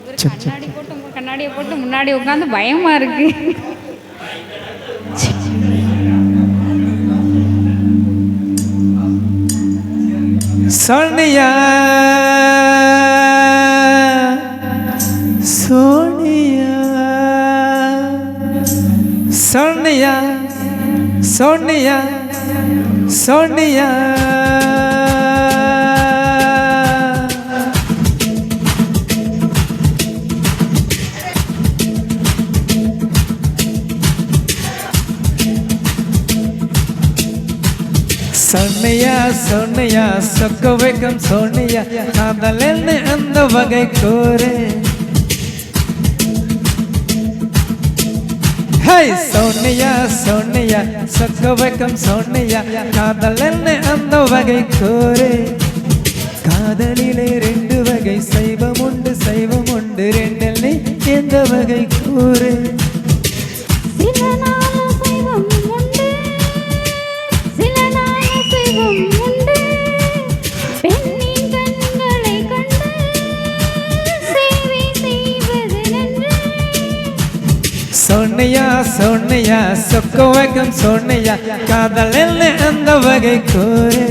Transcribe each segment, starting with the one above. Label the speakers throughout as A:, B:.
A: கண்ணாடி போட்டு உங்க கண்ணாடியை போட்டு முன்னாடி உட்காந்து பயமா இருக்கு.
B: சோனியா சோனியா சோனியா சோனியா சோனியா சோனியா சோனியா சொக்க வைக்கும் சோனியா காதல் என்ன அந்த வகை கூறு. ஹை சோனியா சோனியா சொக்க வைக்கும் சோனியா காதல் என்ன அந்த வகை கூறு. காதலிலே ரெண்டு வகை சைவம் உண்டு ரெண்டில் நீ எந்த வகை கூறு. சோனியா சோனியா சொக்க வைக்கும் சோனியா காதல் என்ன அந்த வகை கூறு.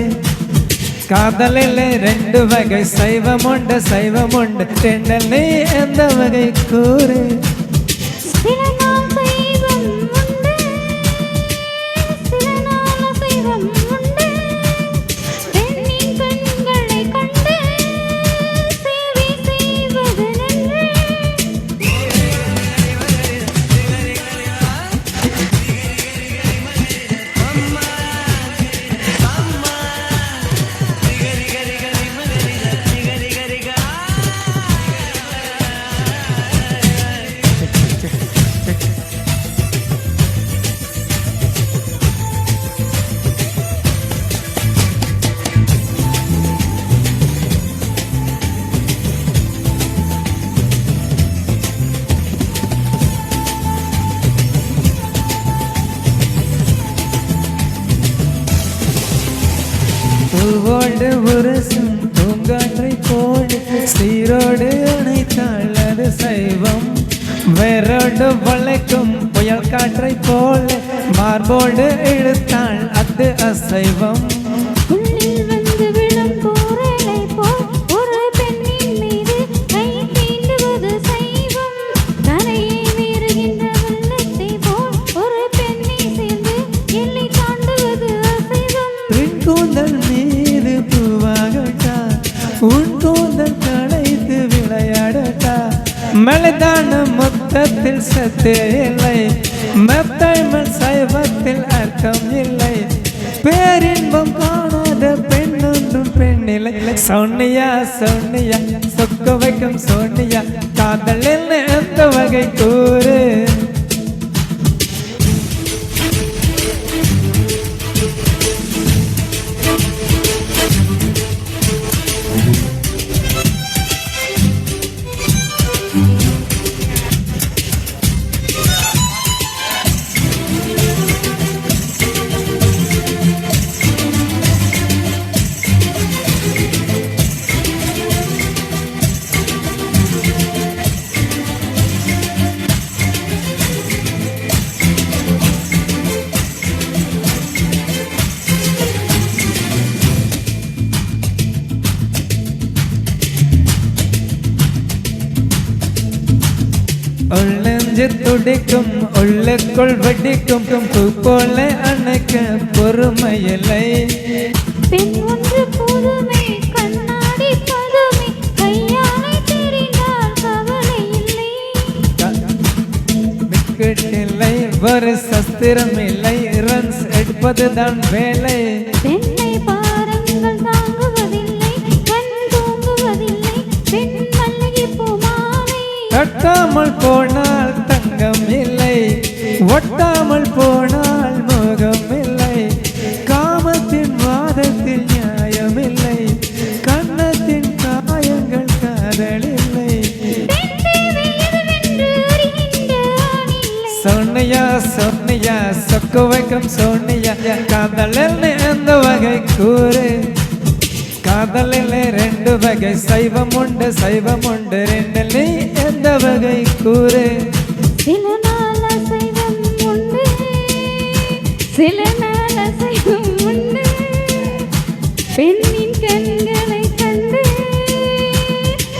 B: காதலில் ரெண்டு வகை சைவம் உண்டு ரெண்டில் நீ எந்த வகை கூறு. பூவோடு உரசும் பூங்காற்றை போடு சீரோடு அணைத்தாள் அது சைவம். வேரோடு வளைக்கும் புயல் காற்றை போல மார்போடு இழுத்தாள் அது அசைவம். உன் கூந்தல் களைத்து விளையாடட்டா மெலதான மொத்தத்தில் சத்தே இல்லை மெத்தழ்மல் சைவத்தில் அர்த்தம் இல்லை. பேரின்பம் காணாத பெண்ணொன்றும் பெண்ணில்லை. சோனியா சோனியா சொக்க வைக்கும் சோனியா காதல் என்ன எந்த வகை கூறு. உள்ளெஞ்சு துடிக்கும் உள்ளுக்குள் வெடிக்கும் பூ போல அணைக்க பொறுமையில்லை.
C: பெண் ஒன்று புதுமை கண்ணாடி பதுமை கையாலை தெரிந்தால் கவலை இல்லை.
B: விக்கெட்டில்லை ஒரு சஸ்திரம் இல்லை ரன்ஸ் எடுப்பதுதான் வேலை.
C: பெண்ணை பாருங்கள் தாங்குவதில்லை கண் தூங்குவதில்லை பெண் மல்லிகை பூமாலை.
B: கட்டாமல் போனால் தங்கம் இல்லை ஒட்டாமல் போனால் மோகம் இல்லை. காமத்தின் வாதத்தில் நியாயம் இல்லை கண்ணத்தின் காயங்கள் காதல் இல்லை. சோனியா சோனியா சொக்க வைக்கும் சோனியா காதல் எந்த வகை கூறு. காதலில் ரெண்டு வகை சைவம் உண்டு ரெண்டில் நீ கூறு
C: சில நாள் அசைவம் உண்டு, சில நாள் அசைவம் உண்டு, பெண்ணின் கண்களை கண்டு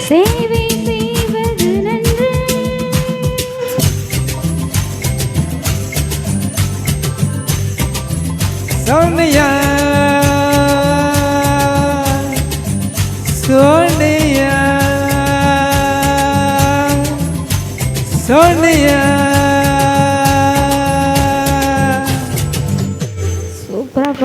C: சேவை செய்வது நன்று.
B: சோனியா